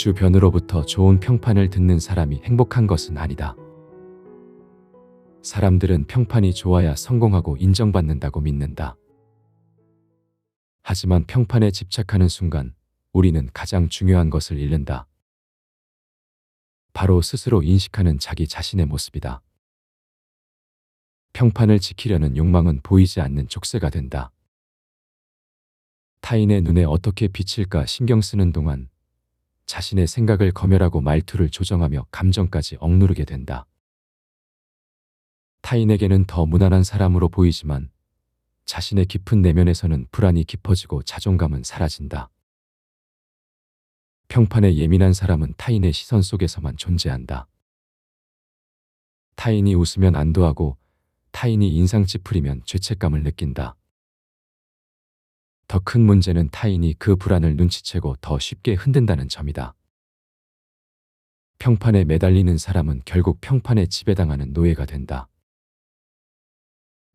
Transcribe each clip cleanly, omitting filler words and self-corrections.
주변으로부터 좋은 평판을 듣는 사람이 행복한 것은 아니다. 사람들은 평판이 좋아야 성공하고 인정받는다고 믿는다. 하지만 평판에 집착하는 순간 우리는 가장 중요한 것을 잃는다. 바로 스스로 인식하는 자기 자신의 모습이다. 평판을 지키려는 욕망은 보이지 않는 족쇄가 된다. 타인의 눈에 어떻게 비칠까 신경 쓰는 동안 자신의 생각을 검열하고 말투를 조정하며 감정까지 억누르게 된다. 타인에게는 더 무난한 사람으로 보이지만 자신의 깊은 내면에서는 불안이 깊어지고 자존감은 사라진다. 평판에 예민한 사람은 타인의 시선 속에서만 존재한다. 타인이 웃으면 안도하고 타인이 인상 찌푸리면 죄책감을 느낀다. 더 큰 문제는 타인이 그 불안을 눈치채고 더 쉽게 흔든다는 점이다. 평판에 매달리는 사람은 결국 평판에 지배당하는 노예가 된다.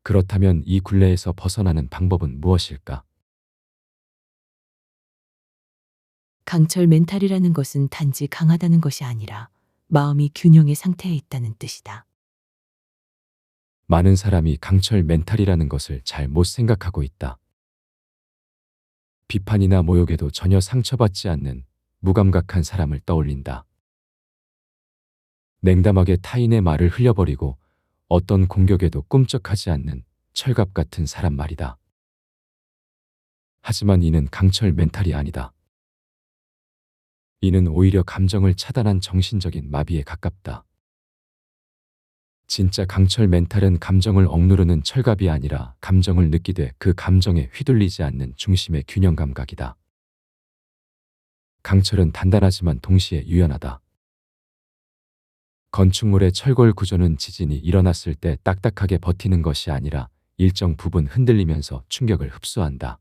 그렇다면 이 굴레에서 벗어나는 방법은 무엇일까? 강철 멘탈이라는 것은 단지 강하다는 것이 아니라 마음이 균형의 상태에 있다는 뜻이다. 많은 사람이 강철 멘탈이라는 것을 잘 못 생각하고 있다. 비판이나 모욕에도 전혀 상처받지 않는 무감각한 사람을 떠올린다. 냉담하게 타인의 말을 흘려버리고 어떤 공격에도 꿈쩍하지 않는 철갑 같은 사람 말이다. 하지만 이는 강철 멘탈이 아니다. 이는 오히려 감정을 차단한 정신적인 마비에 가깝다. 진짜 강철 멘탈은 감정을 억누르는 철갑이 아니라 감정을 느끼되 그 감정에 휘둘리지 않는 중심의 균형 감각이다. 강철은 단단하지만 동시에 유연하다. 건축물의 철골 구조는 지진이 일어났을 때 딱딱하게 버티는 것이 아니라 일정 부분 흔들리면서 충격을 흡수한다.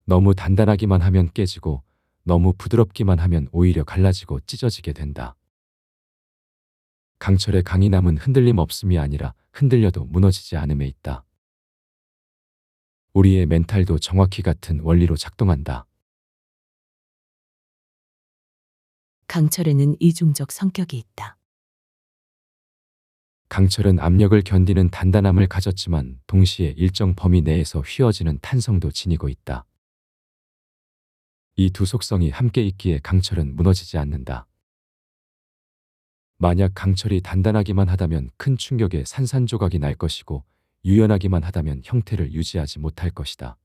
너무 단단하기만 하면 깨지고 너무 부드럽기만 하면 오히려 갈라지고 찢어지게 된다. 강철의 강인함은 흔들림 없음이 아니라 흔들려도 무너지지 않음에 있다. 우리의 멘탈도 정확히 같은 원리로 작동한다. 강철에는 이중적 성격이 있다. 강철은 압력을 견디는 단단함을 가졌지만 동시에 일정 범위 내에서 휘어지는 탄성도 지니고 있다. 이 두 속성이 함께 있기에 강철은 무너지지 않는다. 만약 강철이 단단하기만 하다면 큰 충격에 산산조각이 날 것이고 유연하기만 하다면 형태를 유지하지 못할 것이다.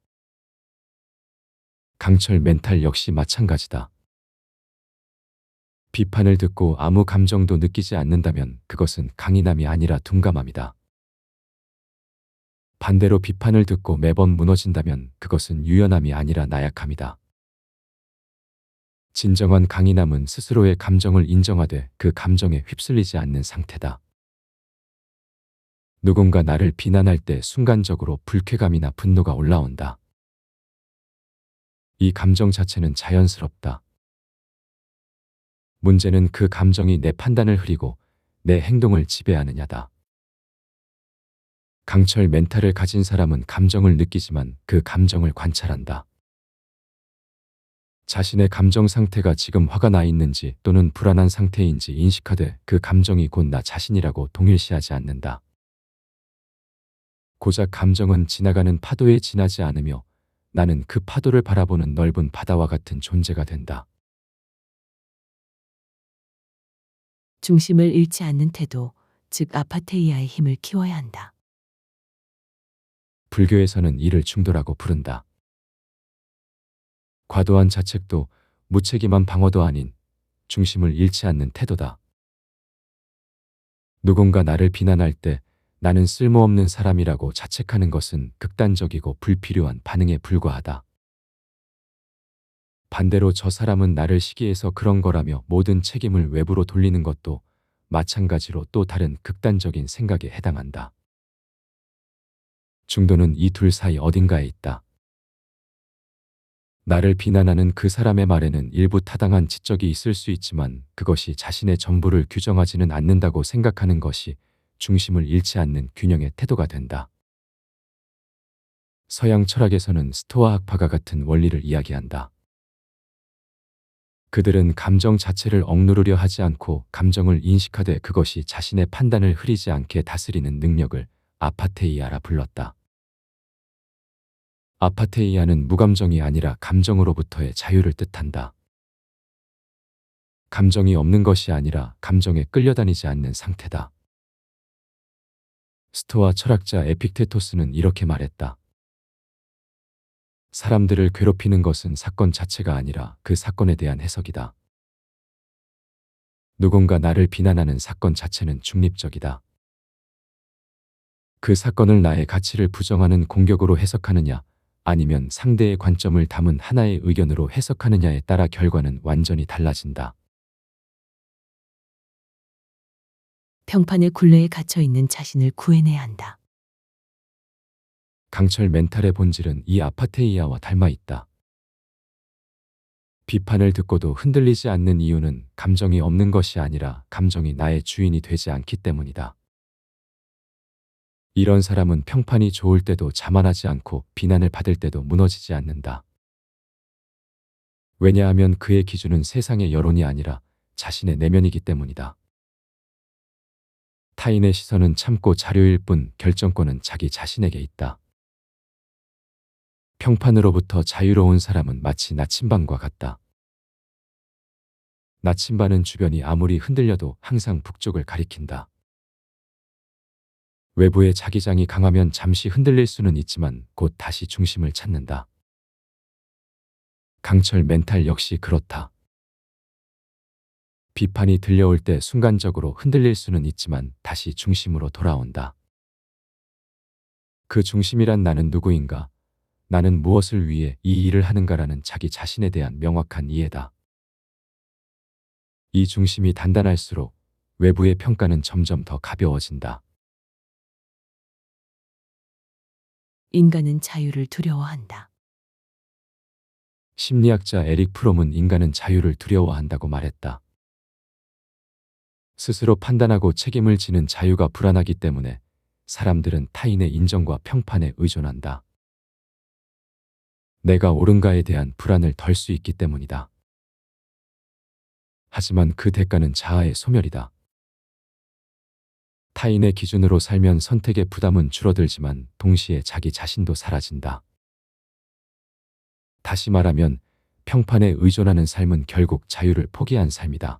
강철 멘탈 역시 마찬가지다. 비판을 듣고 아무 감정도 느끼지 않는다면 그것은 강인함이 아니라 둔감함이다. 반대로 비판을 듣고 매번 무너진다면 그것은 유연함이 아니라 나약함이다. 진정한 강인함은 스스로의 감정을 인정하되 그 감정에 휩쓸리지 않는 상태다. 누군가 나를 비난할 때 순간적으로 불쾌감이나 분노가 올라온다. 이 감정 자체는 자연스럽다. 문제는 그 감정이 내 판단을 흐리고 내 행동을 지배하느냐다. 강철 멘탈을 가진 사람은 감정을 느끼지만 그 감정을 관찰한다. 자신의 감정 상태가 지금 화가 나 있는지 또는 불안한 상태인지 인식하되 그 감정이 곧 나 자신이라고 동일시하지 않는다. 고작 감정은 지나가는 파도에 지나지 않으며 나는 그 파도를 바라보는 넓은 바다와 같은 존재가 된다. 중심을 잃지 않는 태도, 즉 아파테이아의 힘을 키워야 한다. 불교에서는 이를 중도라고 부른다. 과도한 자책도 무책임한 방어도 아닌 중심을 잃지 않는 태도다. 누군가 나를 비난할 때 나는 쓸모없는 사람이라고 자책하는 것은 극단적이고 불필요한 반응에 불과하다. 반대로 저 사람은 나를 시기해서 그런 거라며 모든 책임을 외부로 돌리는 것도 마찬가지로 또 다른 극단적인 생각에 해당한다. 중도는 이 둘 사이 어딘가에 있다. 나를 비난하는 그 사람의 말에는 일부 타당한 지적이 있을 수 있지만 그것이 자신의 전부를 규정하지는 않는다고 생각하는 것이 중심을 잃지 않는 균형의 태도가 된다. 서양 철학에서는 스토아 학파가 같은 원리를 이야기한다. 그들은 감정 자체를 억누르려 하지 않고 감정을 인식하되 그것이 자신의 판단을 흐리지 않게 다스리는 능력을 아파테이아라 불렀다. 아파테이아는 무감정이 아니라 감정으로부터의 자유를 뜻한다. 감정이 없는 것이 아니라 감정에 끌려다니지 않는 상태다. 스토아 철학자 에픽테토스는 이렇게 말했다. 사람들을 괴롭히는 것은 사건 자체가 아니라 그 사건에 대한 해석이다. 누군가 나를 비난하는 사건 자체는 중립적이다. 그 사건을 나의 가치를 부정하는 공격으로 해석하느냐, 아니면 상대의 관점을 담은 하나의 의견으로 해석하느냐에 따라 결과는 완전히 달라진다. 평판의 굴레에 갇혀 있는 자신을 구해내야 한다. 강철 멘탈의 본질은 이 아파테이아와 닮아 있다. 비판을 듣고도 흔들리지 않는 이유는 감정이 없는 것이 아니라 감정이 나의 주인이 되지 않기 때문이다. 이런 사람은 평판이 좋을 때도 자만하지 않고 비난을 받을 때도 무너지지 않는다. 왜냐하면 그의 기준은 세상의 여론이 아니라 자신의 내면이기 때문이다. 타인의 시선은 참고 자료일 뿐 결정권은 자기 자신에게 있다. 평판으로부터 자유로운 사람은 마치 나침반과 같다. 나침반은 주변이 아무리 흔들려도 항상 북쪽을 가리킨다. 외부의 자기장이 강하면 잠시 흔들릴 수는 있지만 곧 다시 중심을 찾는다. 강철 멘탈 역시 그렇다. 비판이 들려올 때 순간적으로 흔들릴 수는 있지만 다시 중심으로 돌아온다. 그 중심이란 나는 누구인가? 나는 무엇을 위해 이 일을 하는가라는 자기 자신에 대한 명확한 이해다. 이 중심이 단단할수록 외부의 평가는 점점 더 가벼워진다. 인간은 자유를 두려워한다. 심리학자 에릭 프롬은 인간은 자유를 두려워한다고 말했다. 스스로 판단하고 책임을 지는 자유가 불안하기 때문에 사람들은 타인의 인정과 평판에 의존한다. 내가 옳은가에 대한 불안을 덜 수 있기 때문이다. 하지만 그 대가는 자아의 소멸이다. 타인의 기준으로 살면 선택의 부담은 줄어들지만 동시에 자기 자신도 사라진다. 다시 말하면 평판에 의존하는 삶은 결국 자유를 포기한 삶이다.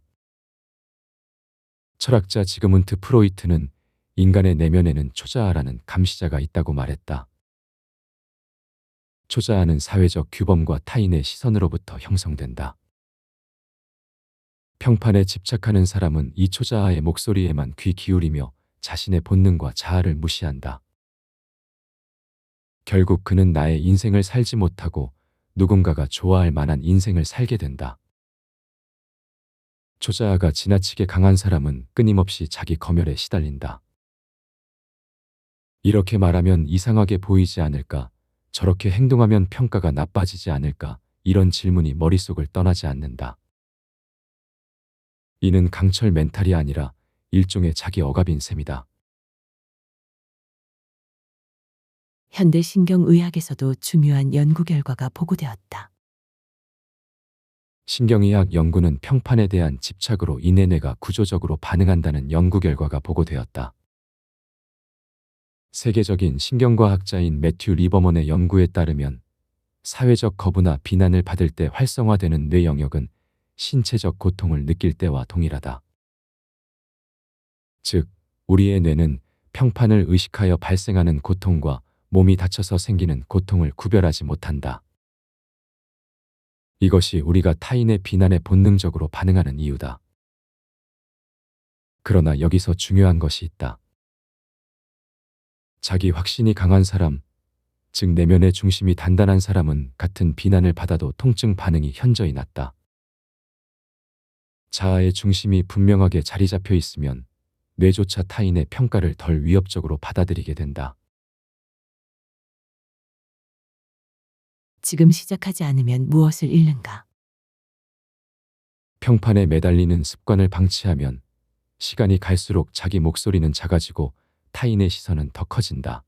철학자 지그문트 프로이트는 인간의 내면에는 초자아라는 감시자가 있다고 말했다. 초자아는 사회적 규범과 타인의 시선으로부터 형성된다. 평판에 집착하는 사람은 이 초자아의 목소리에만 귀 기울이며 자신의 본능과 자아를 무시한다. 결국 그는 나의 인생을 살지 못하고 누군가가 좋아할 만한 인생을 살게 된다. 초자아가 지나치게 강한 사람은 끊임없이 자기 검열에 시달린다. 이렇게 말하면 이상하게 보이지 않을까? 저렇게 행동하면 평가가 나빠지지 않을까? 이런 질문이 머릿속을 떠나지 않는다. 이는 강철 멘탈이 아니라 일종의 자기 억압인 셈이다. 현대 신경의학에서도 중요한 연구 결과가 보고되었다. 신경의학 연구는 평판에 대한 집착으로 인해 뇌가 구조적으로 반응한다는 연구 결과가 보고되었다. 세계적인 신경과학자인 매튜 리버먼의 연구에 따르면 사회적 거부나 비난을 받을 때 활성화되는 뇌 영역은 신체적 고통을 느낄 때와 동일하다. 즉, 우리의 뇌는 평판을 의식하여 발생하는 고통과 몸이 다쳐서 생기는 고통을 구별하지 못한다. 이것이 우리가 타인의 비난에 본능적으로 반응하는 이유다. 그러나 여기서 중요한 것이 있다. 자기 확신이 강한 사람, 즉 내면의 중심이 단단한 사람은 같은 비난을 받아도 통증 반응이 현저히 낮다. 자아의 중심이 분명하게 자리 잡혀 있으면 뇌조차 타인의 평가를 덜 위협적으로 받아들이게 된다. 지금 시작하지 않으면 무엇을 잃는가? 평판에 매달리는 습관을 방치하면 시간이 갈수록 자기 목소리는 작아지고 타인의 시선은 더 커진다.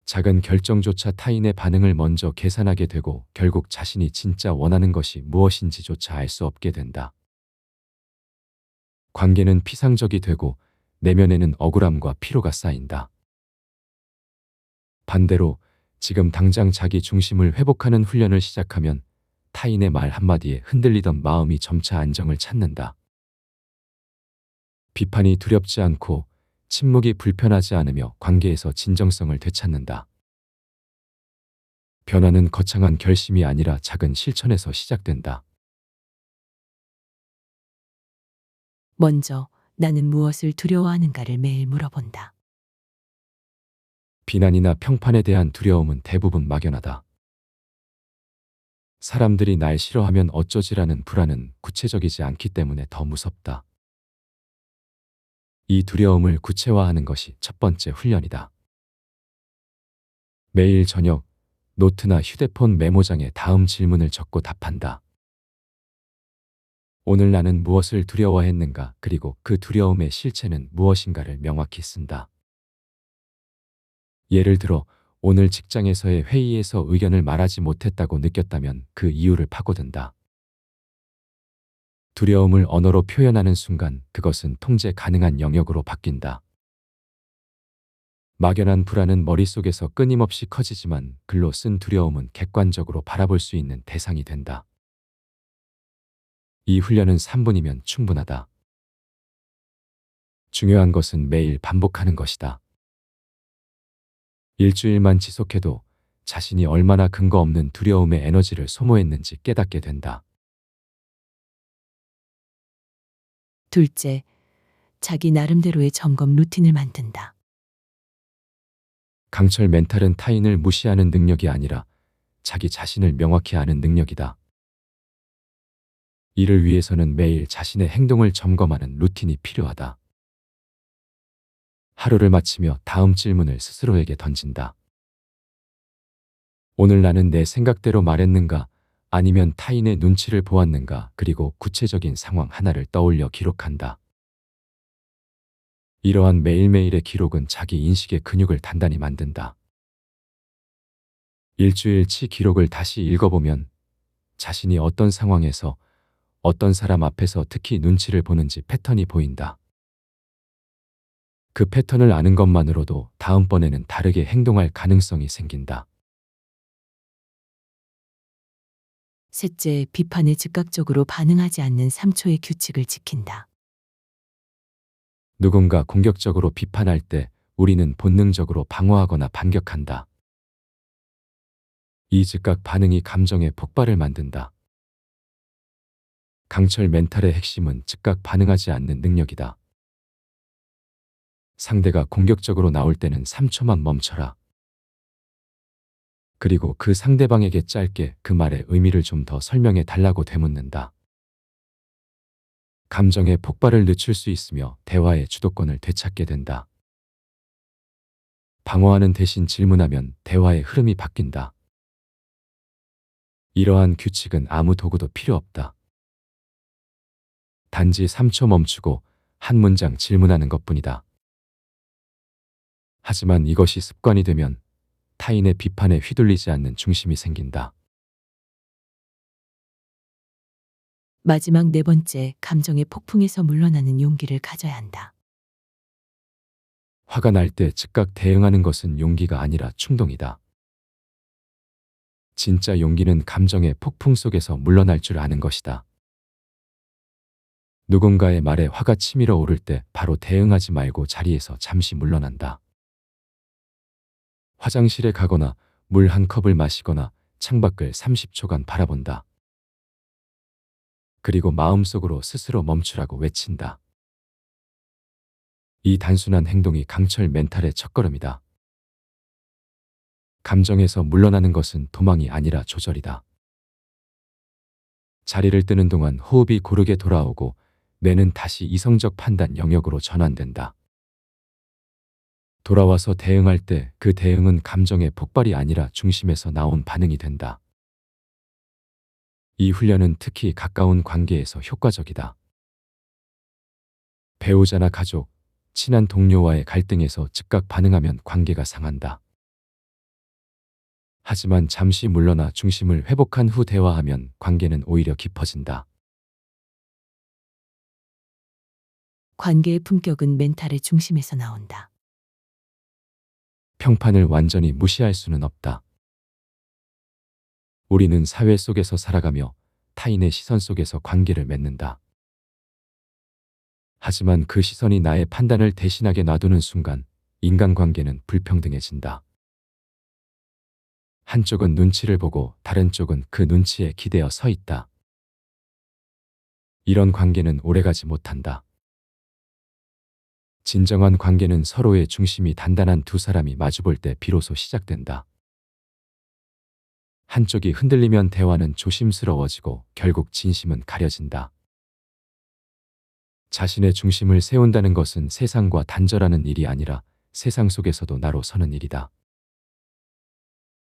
작은 결정조차 타인의 반응을 먼저 계산하게 되고 결국 자신이 진짜 원하는 것이 무엇인지조차 알 수 없게 된다. 관계는 피상적이 되고 내면에는 억울함과 피로가 쌓인다. 반대로 지금 당장 자기 중심을 회복하는 훈련을 시작하면 타인의 말 한마디에 흔들리던 마음이 점차 안정을 찾는다. 비판이 두렵지 않고 침묵이 불편하지 않으며 관계에서 진정성을 되찾는다. 변화는 거창한 결심이 아니라 작은 실천에서 시작된다. 먼저 나는 무엇을 두려워하는가를 매일 물어본다. 비난이나 평판에 대한 두려움은 대부분 막연하다. 사람들이 날 싫어하면 어쩌지라는 불안은 구체적이지 않기 때문에 더 무섭다. 이 두려움을 구체화하는 것이 첫 번째 훈련이다. 매일 저녁 노트나 휴대폰 메모장에 다음 질문을 적고 답한다. 오늘 나는 무엇을 두려워했는가, 그리고 그 두려움의 실체는 무엇인가를 명확히 쓴다. 예를 들어 오늘 직장에서의 회의에서 의견을 말하지 못했다고 느꼈다면 그 이유를 파고든다. 두려움을 언어로 표현하는 순간 그것은 통제 가능한 영역으로 바뀐다. 막연한 불안은 머릿속에서 끊임없이 커지지만 글로 쓴 두려움은 객관적으로 바라볼 수 있는 대상이 된다. 이 훈련은 3분이면 충분하다. 중요한 것은 매일 반복하는 것이다. 일주일만 지속해도 자신이 얼마나 근거 없는 두려움의 에너지를 소모했는지 깨닫게 된다. 둘째, 자기 나름대로의 점검 루틴을 만든다. 강철 멘탈은 타인을 무시하는 능력이 아니라 자기 자신을 명확히 아는 능력이다. 이를 위해서는 매일 자신의 행동을 점검하는 루틴이 필요하다. 하루를 마치며 다음 질문을 스스로에게 던진다. 오늘 나는 내 생각대로 말했는가, 아니면 타인의 눈치를 보았는가, 그리고 구체적인 상황 하나를 떠올려 기록한다. 이러한 매일매일의 기록은 자기 인식의 근육을 단단히 만든다. 일주일치 기록을 다시 읽어보면 자신이 어떤 상황에서 어떤 사람 앞에서 특히 눈치를 보는지 패턴이 보인다. 그 패턴을 아는 것만으로도 다음번에는 다르게 행동할 가능성이 생긴다. 셋째, 비판에 즉각적으로 반응하지 않는 3초의 규칙을 지킨다. 누군가 공격적으로 비판할 때 우리는 본능적으로 방어하거나 반격한다. 이 즉각 반응이 감정의 폭발을 만든다. 강철 멘탈의 핵심은 즉각 반응하지 않는 능력이다. 상대가 공격적으로 나올 때는 3초만 멈춰라. 그리고 그 상대방에게 짧게 그 말의 의미를 좀 더 설명해 달라고 되묻는다. 감정의 폭발을 늦출 수 있으며 대화의 주도권을 되찾게 된다. 방어하는 대신 질문하면 대화의 흐름이 바뀐다. 이러한 규칙은 아무 도구도 필요 없다. 단지 3초 멈추고 한 문장 질문하는 것뿐이다. 하지만 이것이 습관이 되면 타인의 비판에 휘둘리지 않는 중심이 생긴다. 마지막 네 번째, 감정의 폭풍에서 물러나는 용기를 가져야 한다. 화가 날 때 즉각 대응하는 것은 용기가 아니라 충동이다. 진짜 용기는 감정의 폭풍 속에서 물러날 줄 아는 것이다. 누군가의 말에 화가 치밀어 오를 때 바로 대응하지 말고 자리에서 잠시 물러난다. 화장실에 가거나 물 한 컵을 마시거나 창밖을 30초간 바라본다. 그리고 마음속으로 스스로 멈추라고 외친다. 이 단순한 행동이 강철 멘탈의 첫걸음이다. 감정에서 물러나는 것은 도망이 아니라 조절이다. 자리를 뜨는 동안 호흡이 고르게 돌아오고 뇌는 다시 이성적 판단 영역으로 전환된다. 돌아와서 대응할 때 그 대응은 감정의 폭발이 아니라 중심에서 나온 반응이 된다. 이 훈련은 특히 가까운 관계에서 효과적이다. 배우자나 가족, 친한 동료와의 갈등에서 즉각 반응하면 관계가 상한다. 하지만 잠시 물러나 중심을 회복한 후 대화하면 관계는 오히려 깊어진다. 관계의 품격은 멘탈의 중심에서 나온다. 평판을 완전히 무시할 수는 없다. 우리는 사회 속에서 살아가며 타인의 시선 속에서 관계를 맺는다. 하지만 그 시선이 나의 판단을 대신하게 놔두는 순간 인간관계는 불평등해진다. 한쪽은 눈치를 보고 다른 쪽은 그 눈치에 기대어 서 있다. 이런 관계는 오래가지 못한다. 진정한 관계는 서로의 중심이 단단한 두 사람이 마주볼 때 비로소 시작된다. 한쪽이 흔들리면 대화는 조심스러워지고 결국 진심은 가려진다. 자신의 중심을 세운다는 것은 세상과 단절하는 일이 아니라 세상 속에서도 나로 서는 일이다.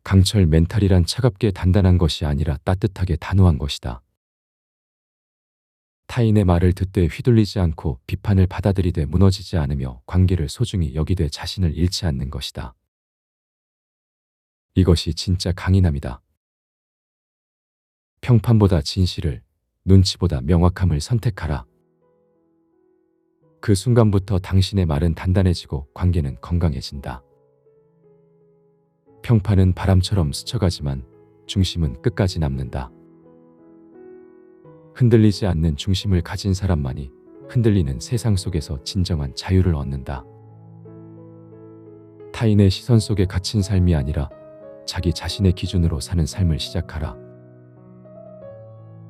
강철 멘탈이란 차갑게 단단한 것이 아니라 따뜻하게 단호한 것이다. 타인의 말을 듣되 휘둘리지 않고 비판을 받아들이되 무너지지 않으며 관계를 소중히 여기되 자신을 잃지 않는 것이다. 이것이 진짜 강인함이다. 평판보다 진실을, 눈치보다 명확함을 선택하라. 그 순간부터 당신의 말은 단단해지고 관계는 건강해진다. 평판은 바람처럼 스쳐가지만 중심은 끝까지 남는다. 흔들리지 않는 중심을 가진 사람만이 흔들리는 세상 속에서 진정한 자유를 얻는다. 타인의 시선 속에 갇힌 삶이 아니라 자기 자신의 기준으로 사는 삶을 시작하라.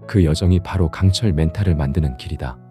그 여정이 바로 강철 멘탈을 만드는 길이다.